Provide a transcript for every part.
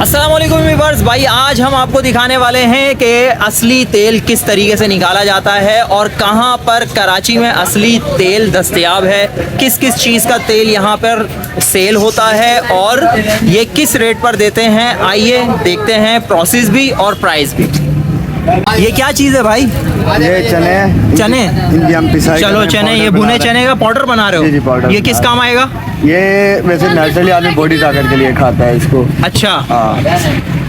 अस्सलाम वालेकुम व्यूअर्स भाई, आज हम आपको दिखाने वाले हैं कि असली तेल किस तरीके से निकाला जाता है और कहां पर कराची में असली तेल दस्तयाब है, किस किस चीज़ का तेल यहां पर सेल होता है और ये किस रेट पर देते हैं। आइए देखते हैं प्रोसेस भी और प्राइस भी। ये क्या चीज़ है भाई? ये चने इनकी हम पिसाई। चलो चने, ये भुने चने का पाउडर बना रहे हो? जी, पाउडर ये किस काम आएगा? ये वैसे नेचुरली आदमी बॉडी ताकत के लिए खाता है इसको। अच्छा, हाँ,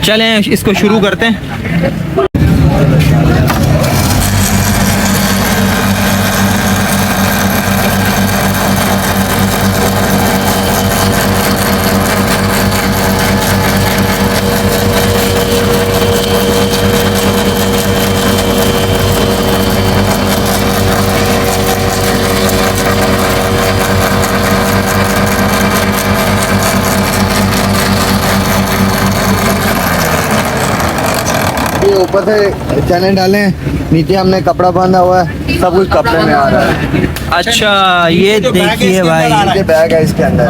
चलें इसको शुरू करते हैं। ऊपर से चने डाले, नीचे हमने कपड़ा बांधा हुआ है, सब कुछ कपड़े में आ रहा है। अच्छा, ये देखिए भाई, ये बैग है इसके अंदर।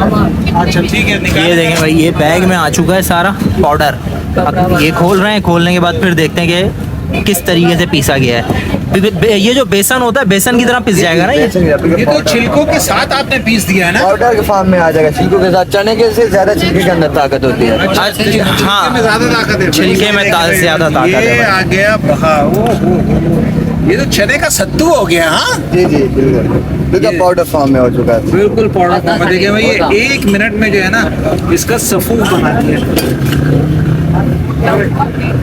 अच्छा ठीक है, ये देखें भाई, ये बैग में आ चुका है सारा पाउडर। अब ये खोल रहे हैं, खोलने के बाद फिर देखते हैं कि किस तरीके से पीसा गया है। ये जो बेसन होता है, बेसन की तरह पिस जाएगा ना ये तो छिलकों के साथ आपने पीस दिया है ना? पाउडर के फॉर्म में आ जाएगा छिलकों के साथ। चने के से ज्यादा छिलके के अंदर ताकत होती है। हाँ, छिलके में ज्यादा ताकत है, छिलके में ज्यादा ताकत है ये भाई। आ गया। हाँ, ये तो चने का सत्तू हो गया। हाँ जी जी बिल्कुल पाउडर फॉर्म में हो चुका है। बिल्कुल पाउडर फॉर्म में। देखिए भाई, ये 1 मिनट में जो है ना इसका सफूफ बना दिया।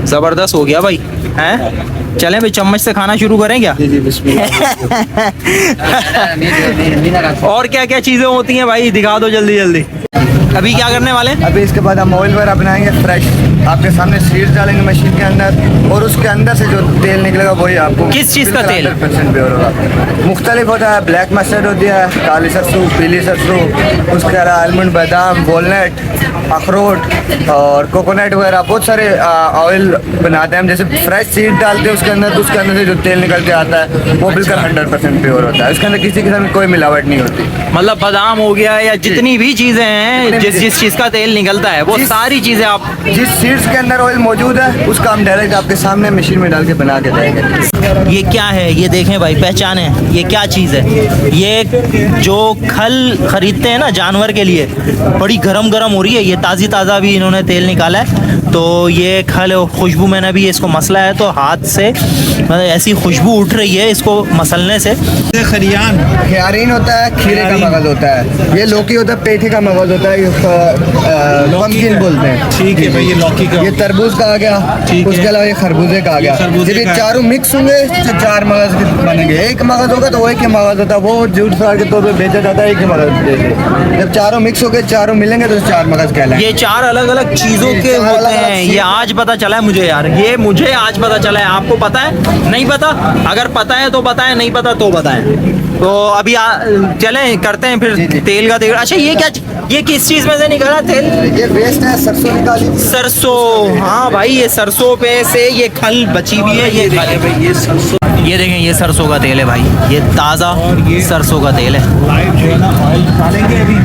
जबरदस्त हो गया भाई, हैं? चलें भाई, चम्मच से खाना शुरू करें क्या? जी जी बिस्मिल्लाह। और क्या क्या चीजें होती हैं भाई, दिखा दो जल्दी जल्दी। अभी क्या करने वाले हैं? अभी इसके बाद हम ऑयल वगैरह बनाएंगे फ्रेश। आपके सामने सीड्स डालेंगे मशीन के अंदर और उसके अंदर से जो तेल निकलेगा वही आपको। किस चीज़ का तेल? 100% प्योर होगा। मुख्तलिफ होता है, ब्लैक मस्टर्ड होती है, काली सरसों, पीली सरसों, उसके अलावा आलमंड, बादाम, वॉलनट, अखरोट और कोकोनट वगैरह बहुत सारे ऑयल बनाते हैं हम। जैसे फ्रेश सीड डालते हैं उसके अंदर, तो उसके अंदर से जो तेल निकल के आता है वो बिल्कुल 100% प्योर होता है। उसके अंदर किसी किस्म की कोई मिलावट नहीं होती। मतलब बादाम हो गया या जितनी भी चीजें हैं, जिस चीज का तेल निकलता है वो सारी चीजें आप जिस सीड्स के अंदर ऑयल मौजूद है उसका हम डायरेक्ट आपके सामने मशीन में डाल के बना के देंगे। ये क्या है? ये देखें भाई, पहचाने ये क्या चीज़ है? ये जो खल खरीदते हैं ना जानवर के लिए, बड़ी गरम गरम हो रही है। ये ताज़ी ताज़ा भी इन्होंने तेल निकाला है। तो ये खल खुशबू, मैंने भी इसको मसला है तो हाथ से मतलब ऐसी खुशबू उठ रही है इसको मसलने से। खरियान खयारीन होता है, खीरे का मगज होता है, ये लौकी होता है, पेठे का मगज होता है, पंपकिन बोलते हैं। ठीक है भाई, ये लौकी का, ये तरबूज का आ गया, उसके अलावा ये खरबूजे का आ गया। जब ये चारों मिक्स होंगे तो 4 मगज बनेंगे। एक मगज होगा तो वो एक ही मगज होता है, वो जूट फ्राई के तौर पे बेचा जाता है, एक ही मगज। जब चारों मिक्स हो गए, चारों मिलेंगे तो 4 मगज कहलाएंगे। ये 4 अलग अलग चीज़ों के होते हैं। ये आज पता चला है मुझे यार, ये मुझे आज पता चला है। आपको पता है? नहीं पता? अगर पता है तो बताएं, नहीं पता तो बताएं। तो अभी चलें करते हैं फिर तेल का तेल। अच्छा, ये क्या, ये किस चीज़ में से निकला तेल? ये वेस्ट है, सरसों निकाली। सरसों, हाँ भाई, ये सरसों पे से ये खल बची हुई है। ये खल है भाई, ये सरसों। ये देखें, ये सरसों का तेल है भाई, ये ताज़ा सरसों का तेल है। लाइव जो है ना ऑयल डालेंगे अभी।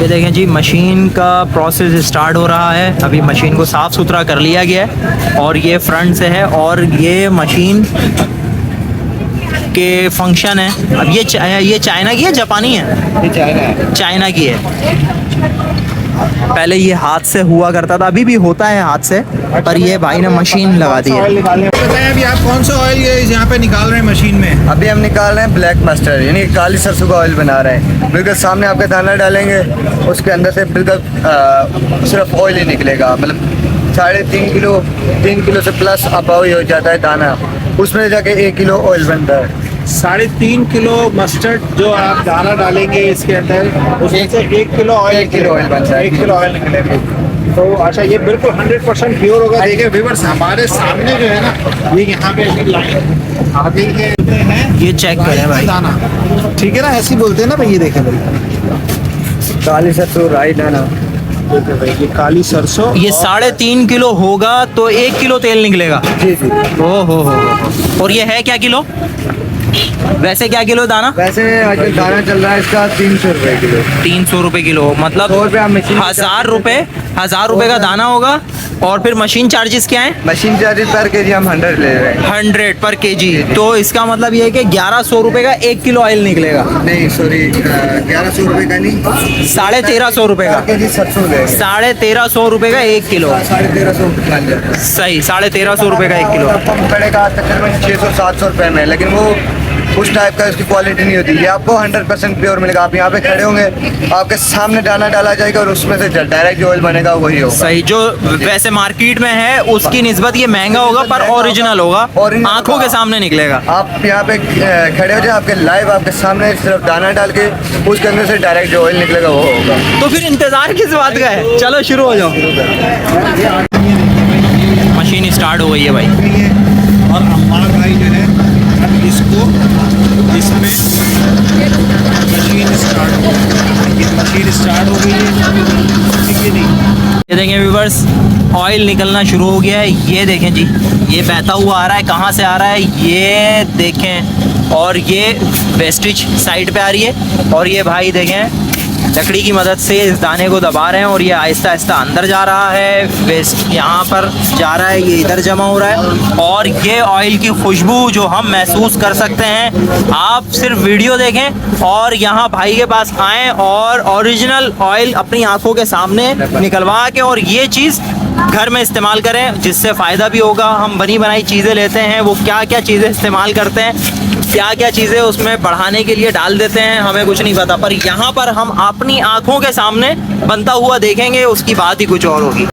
ये देखें जी, मशीन का प्रोसेस स्टार्ट हो रहा है। अभी मशीन को साफ़ सुथरा कर लिया गया है और ये फ्रंट से है और ये मशीन के फंक्शन है। अब ये चाइना की है, जापानी है? ये चाइना है। चाइना की है। पहले ये हाथ से हुआ करता था, अभी भी होता है हाथ से, पर ये भाई ने मशीन लगा दी है। बताएं अभी आप कौन सा ऑयल ये यहाँ पे निकाल रहे हैं मशीन में? अभी हम निकाल रहे हैं ब्लैक मस्टर्ड, यानी काली सरसों का ऑयल बना रहे हैं। बिल्कुल सामने आपके दाना डालेंगे, उसके अंदर से बिल्कुल सिर्फ ऑयल ही निकलेगा। मतलब 3.5 किलो, 3 किलो से प्लस अबाव ही हो जाता है दाना, उसमें जाके 1 किलो ऑयल बनता है। 3.5 किलो मस्टर्ड जो आप दाना डालेंगे इसके अंदर, उसमें से 1 किलो ऑयल, 1 किलो ऑयल बनता है। 1 किलो ऑयल निकलेगा। तो अच्छा, ये बिल्कुल 100% प्योर होगा। देखिए व्यूअर्स, हमारे सामने जो है ना, ये यहाँ पे लाइन आगे हैं, ये चेक करें भाई, दाना, ठीक है ना, ऐसे ही बोलते हैं ना भाई। ये देखें भाई, काली सरसों, राई दाना, भाई ये काली सरसों। ये 3.5 किलो होगा तो 1 किलो तेल निकलेगा। जी जी। ओ हो। और ये है क्या किलो? वैसे क्या किलो दाना? वैसे आजकल दाना चल रहा है इसका 300 रुपए किलो। 300 रुपए किलो, मतलब 100 रुपये आप मशीन 1000 रुपए 1000 रुपए का दाना होगा। और फिर मशीन चार्जेस क्या है? मशीन चार्जेस पर केजी हम 100 ले रहे हैं। 100 पर केजी। तो इसका मतलब ये है कि 1100 रुपए का 1 किलो ऑयल निकलेगा। नहीं सॉरी, 1100 रुपए का नहीं, 1350 रुपए का। केजी 700 ले 1350 रुपए का 1 किलो। 1350 सही, 1350 रुपए का 1 किलो। पंप पड़ेगा तकरीबन 600-700 रुपए में, लेकिन वो उस टाइप का उसकी क्वालिटी नहीं होती। ये आपको 100% प्योर मिलेगा। आप यहाँ पे खड़े होंगे, आपके सामने दाना डाला जाएगा और उसमें से डायरेक्ट जो ऑयल बनेगा वही होगा। सही, जो वैसे मार्केट में है उसकी निस्बत ये महंगा होगा पर ओरिजिनल होगा, आंखों के सामने निकलेगा। आप यहाँ पे खड़े हो जाए, आपके लाइव आपके सामने सिर्फ दाना डाल के उसके अंदर से डायरेक्ट जो ऑयल निकलेगा वो होगा। तो फिर इंतजार किस बात का है? चलो शुरू हो जाओ। मशीन स्टार्ट हो गई है भाई। और अम्मार भाई जो है अब इसको इसमें मशीन स्टार्ट हो गई, मशीन स्टार्ट हो गई है, ठीक है नहीं। ये देखें व्यूवर्स, ऑयल निकलना शुरू हो गया है। ये देखें जी, ये बहता हुआ आ रहा है। कहाँ से आ रहा है ये देखें। और ये वेस्टेज साइड पे आ रही है। और ये भाई देखें लकड़ी की मदद से इस दाने को दबा रहे हैं और ये आहिस्ता आहिस्ता अंदर जा रहा है। वेस्ट यहाँ पर जा रहा है, ये इधर जमा हो रहा है। और ये ऑयल की खुशबू जो हम महसूस कर सकते हैं, आप सिर्फ वीडियो देखें और यहाँ भाई के पास आएँ और ओरिजिनल ऑयल अपनी आंखों के सामने निकलवा के और ये चीज़ घर में इस्तेमाल करें, जिससे फ़ायदा भी होगा। हम बनी बनाई चीज़ें लेते हैं, वो क्या क्या चीज़ें इस्तेमाल करते हैं, क्या क्या चीज़ें उसमें बढ़ाने के लिए डाल देते हैं, हमें कुछ नहीं पता। पर यहाँ पर हम अपनी आंखों के सामने बनता हुआ देखेंगे, उसकी बात ही कुछ और होगी।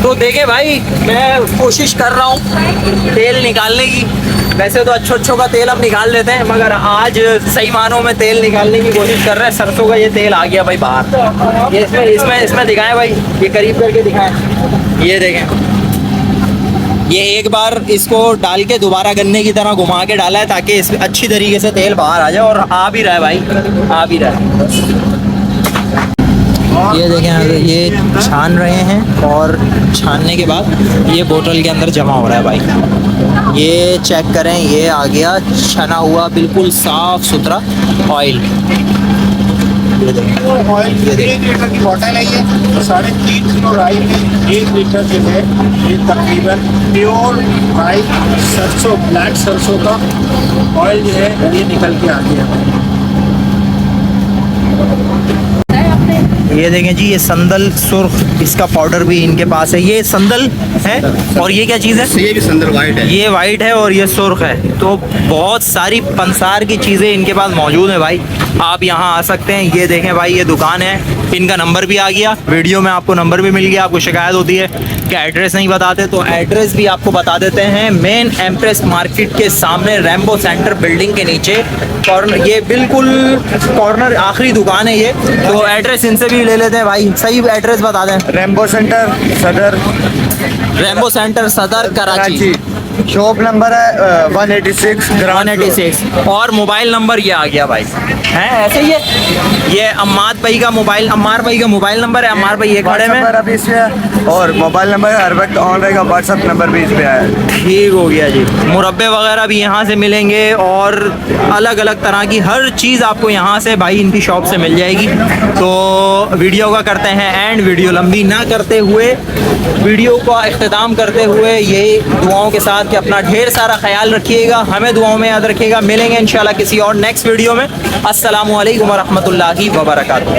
तो देखे भाई, मैं कोशिश कर रहा हूँ तेल निकालने की। वैसे तो अच्छों का तेल हम निकाल लेते हैं, मगर आज सही मानों में तेल निकालने की कोशिश कर रहे हैं। सरसों का ये तेल आ गया भाई बाहर। ये इसमें दिखाएं भाई, ये करीब करके दिखाएं। ये देखें, ये एक बार इसको डाल के दोबारा गन्ने की तरह घुमा के डाला है ताकि इस अच्छी तरीके से तेल बाहर आ जाए। और आ भी रहा है भाई, आ भी रहा है। ये देखें, ये छान रहे हैं और छानने के बाद ये बोतल के अंदर जमा हो रहा है भाई। ये चेक करें, ये आ गया छना हुआ बिल्कुल साफ सुथरा ऑयल। ऑयल 1 लीटर की बॉटल है ये, 3.5 किलो राई में 1 लीटर जो है ये तकरीबन प्योर राई सरसों, ब्लैक सरसों का ऑयल जो है ये निकल के आ गया। ये देखें जी, ये संदल सुर्ख, इसका पाउडर भी इनके पास है। ये संदल है और ये क्या चीज़ है? ये भी संदल वाइट है। ये वाइट है और ये सुर्ख है। तो बहुत सारी पंसार की चीज़ें इनके पास मौजूद है भाई। आप यहाँ आ सकते हैं। ये देखें भाई, ये दुकान है, इनका नंबर भी आ गया वीडियो में, आपको नंबर भी मिल गया। आपको शिकायत होती है कि एड्रेस नहीं बताते, तो एड्रेस भी आपको बता देते हैं। मेन एम्प्रेस मार्केट के सामने रैम्बो सेंटर बिल्डिंग के नीचे कॉर्नर, ये बिल्कुल कॉर्नर आखिरी दुकान है ये। तो एड्रेस इनसे भी ले लेते हैं भाई, सही एड्रेस बता दें। रैम्बो सेंटर सदर, रैम्बो सेंटर सदर कराची। शॉप नंबर है 186 186 और मोबाइल नंबर ये आ गया भाई, है ऐसे ही है। ये अम्मार भाई का मोबाइल नंबर है। अम्मार भाई ये खड़े में अभी इस पे, और मोबाइल नंबर हर वक्त ऑन रहेगा। व्हाट्सएप नंबर भी इस पे है। ठीक हो गया जी। मुरब्बे वगैरह भी यहाँ से मिलेंगे और अलग अलग तरह की हर चीज़ आपको यहाँ से भाई इनकी शॉप से मिल जाएगी। तो वीडियो का करते हैं एंड, वीडियो लंबी ना करते हुए, वीडियो का इख्तिताम करते हुए यही दुआओं के साथ कि अपना ढेर सारा ख्याल रखिएगा, हमें दुआओं में याद रखिएगा। मिलेंगे इंशाल्लाह किसी और नेक्स्ट वीडियो में। अस्सलामु अलैकुम व रहमतुल्लाहि व बरकातुहू।